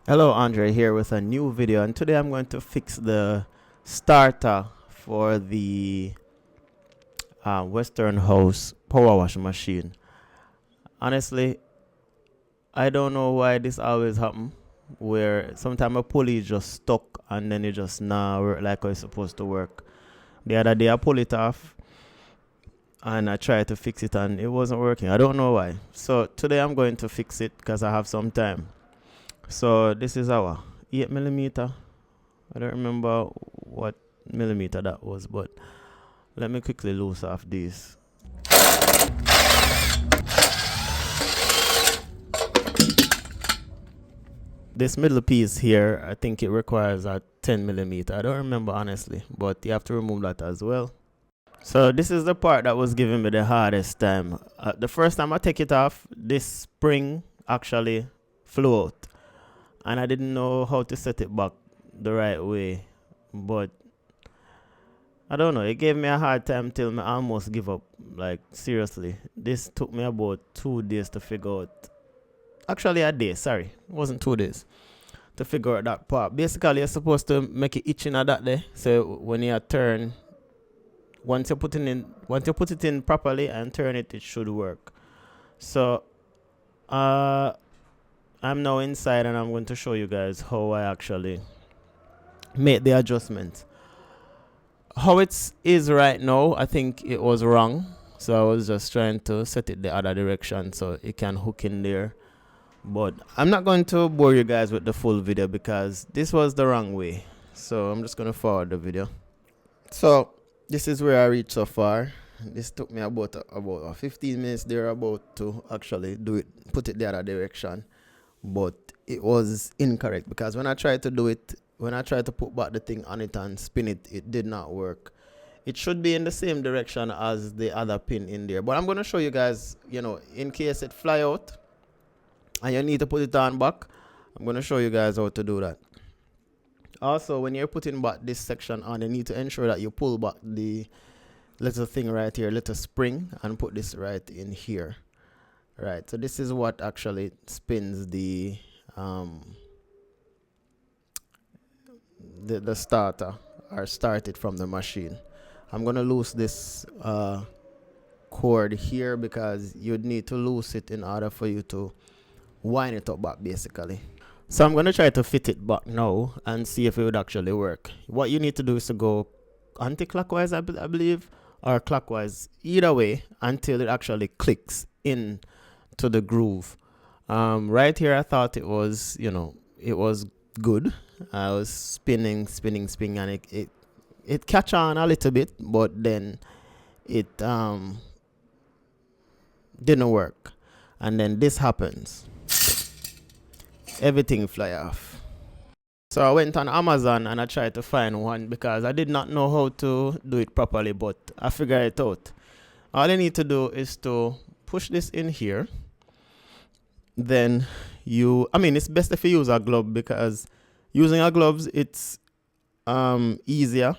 Hello, Andre here with a new video, and today I'm going to fix the starter for the Westinghouse power washing machine. Honestly, I don't know why this always happen, where sometimes a pulley is just stuck and then it just not work like how it's supposed to work. The other day I pull it off and I tried to fix it and it wasn't working. I don't know why. So today I'm going to fix it because I have some time. So this is our 8mm. I don't remember what millimeter that was, but let me quickly loose off these. This middle piece here, I think it requires a 10mm. I don't remember honestly, but you have to remove that as well. So this is the part that was giving me the hardest time. The first time I take it off, this spring actually flew out, and I didn't know how to set it back the right way, but I don't know, it gave me a hard time till I almost give up. Like seriously, this took me about 2 days to figure out. Actually a day, sorry, it wasn't 2 days to figure out that part. Basically you're supposed to make it itching at that day, so when you turn, once you put it in properly and turn it, it should work. So I'm now inside and I'm going to show you guys how I actually made the adjustment. How it is right now, I think it was wrong, so I was just trying to set it the other direction so it can hook in there. But I'm not going to bore you guys with the full video because this was the wrong way, so I'm just going to forward the video. So this is where I reached so far. This took me about 15 minutes there about to actually do it, put it the other direction, but it was incorrect because when I tried to do it, when I tried to put back the thing on it and spin it, it did not work. It should be in the same direction as the other pin in there, but I'm going to show you guys, in case it fly out and you need to put it on back, I'm going to show you guys how to do that. Also, when you're putting back this section on, you need to ensure that you pull back the little thing right here, little spring, and put this right in here. Right, so this is what actually spins the starter, or start it from the machine. I'm gonna loose this cord here because you'd need to loose it in order for you to wind it up back basically. So I'm gonna try to fit it back now and see if it would actually work. What you need to do is to go anti-clockwise, I believe, or clockwise, either way, until it actually clicks in to the groove. Right here I thought it was, it was good. I was spinning, and it catch on a little bit, but then it didn't work. And then this happens. Everything fly off. So I went on Amazon and I tried to find one because I did not know how to do it properly, but I figured it out. All you need to do is to push this in here. Then it's best if you use a glove because using a glove, it's easier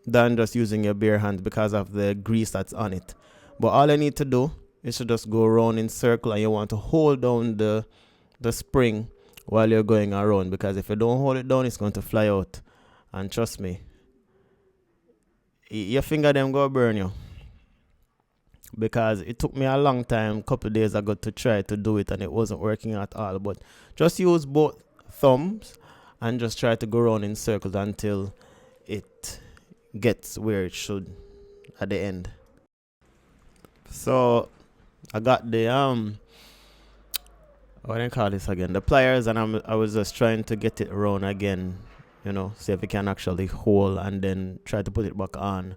than just using your bare hand because of the grease that's on it. But all I need to do is to just go around in circle, and you want to hold down the spring while you're going around, because if you don't hold it down, it's going to fly out. And trust me, your finger them go burn you, because it took me a long time, couple days ago, to try to do it and it wasn't working at all. But just use both thumbs and just try to go around in circles until it gets where it should at the end. So I got the what do I call this again, the pliers, and I was just trying to get it around again, see if it can actually hold, and then try to put it back on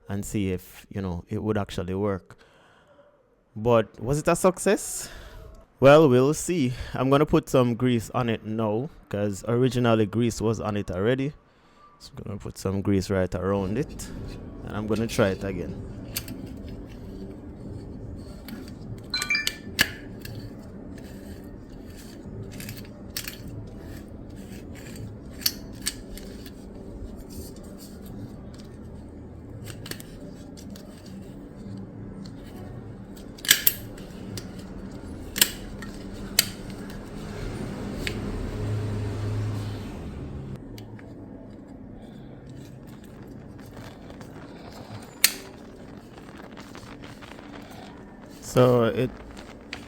and see if it would actually work. But was it a success? Well, we'll see. I'm gonna put some grease on it now because originally grease was on it already. So I'm gonna put some grease right around it, and I'm gonna try it again. So it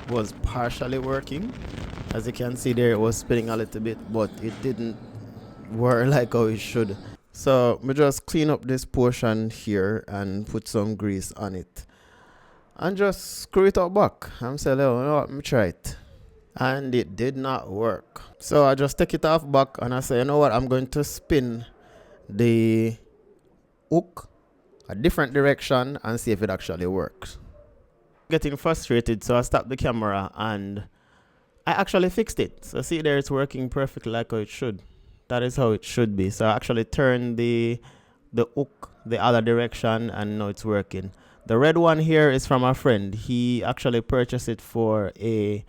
was partially working. As you can see there, it was spinning a little bit, but it didn't work like how it should. So we just clean up this portion here and put some grease on it and just screw it up back. I'm saying, oh, you know what, let me try it. And it did not work. So I just take it off back and I say, you know what, I'm going to spin the hook a different direction and see if it actually works. Getting frustrated, so I stopped the camera and I actually fixed it. So see there, it's working perfectly like how it should. That is how it should be. So I actually turned the hook the other direction and now it's working. The red one here is from a friend. He actually purchased it for a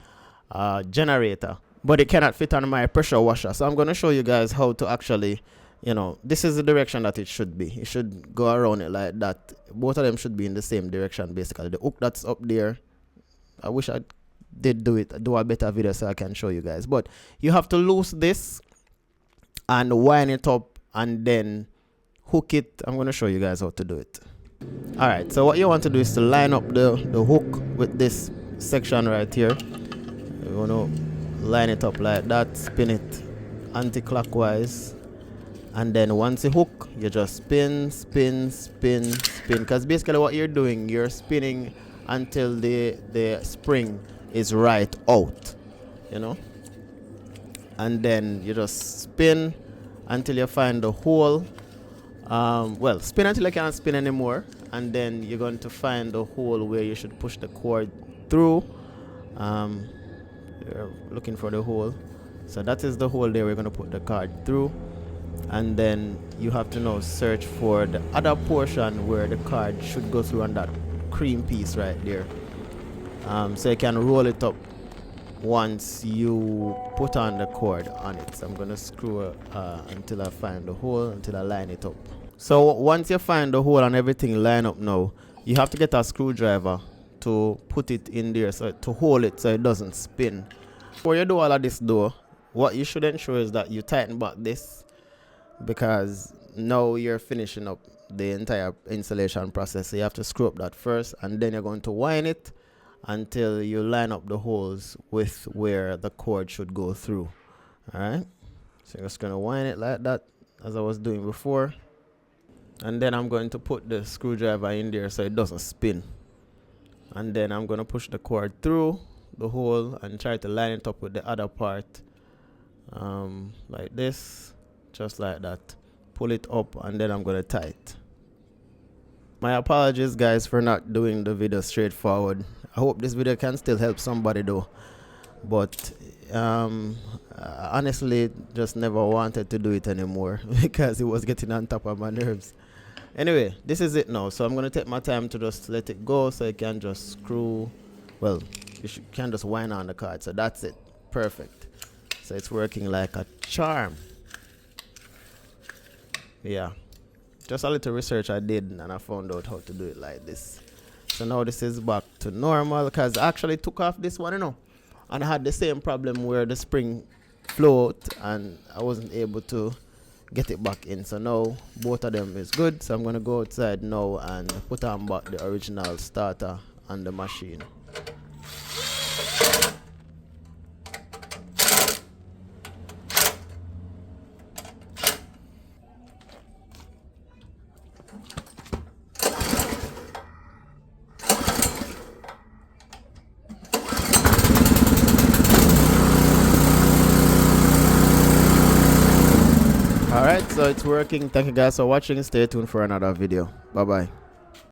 generator, but it cannot fit on my pressure washer. So I'm going to show you guys how to actually, you know, this is the direction that it should be. It should go around it like that. Both of them should be in the same direction basically. The hook that's up there, I wish I did do a better video so I can show you guys, but you have to loose this and wind it up and then hook it. I'm going to show you guys how to do it. Alright, so what you want to do is to line up the hook with this section right here. You want to line it up like that, spin it anti-clockwise, and then once you hook, you just spin, because basically what you're doing, you're spinning until the spring is right out, you know, and then you just spin until you find the hole. Well, spin until you can't spin anymore, and then you're going to find the hole where you should push the cord through. You're looking for the hole, so that is the hole there we're going to put the card through, and then you have to now search for the other portion where the card should go through on that cream piece right there. So you can roll it up once you put on the cord on it. So I'm going to screw until I find the hole, until I line it up. So once you find the hole and everything line up now, you have to get a screwdriver to put it in there, so to hold it so it doesn't spin. Before you do all of this though, what you should ensure is that you tighten back this, because now you're finishing up the entire installation process. So you have to screw up that first, and then you're going to wind it until you line up the holes with where the cord should go through. Alright, so you're just going to wind it like that as I was doing before, and then I'm going to put the screwdriver in there so it doesn't spin, and then I'm going to push the cord through the hole and try to line it up with the other part, like this, just like that. Pull it up and then I'm going to tie it. My apologies guys for not doing the video straightforward. I hope this video can still help somebody though, but I honestly just never wanted to do it anymore because it was getting on top of my nerves. Anyway, this is it now, so I'm going to take my time to just let it go so you can just screw, well, can just wind on the card. So that's it, perfect. So it's working like a charm. Yeah, just a little research I did and I found out how to do it like this. So now this is back to normal, because I actually took off this one, you know, and I had the same problem where the spring float and I wasn't able to get it back in. So now both of them is good, so I'm going to go outside now and put on back the original starter on the machine. Alright, so it's working. Thank you guys for watching. Stay tuned for another video. Bye bye.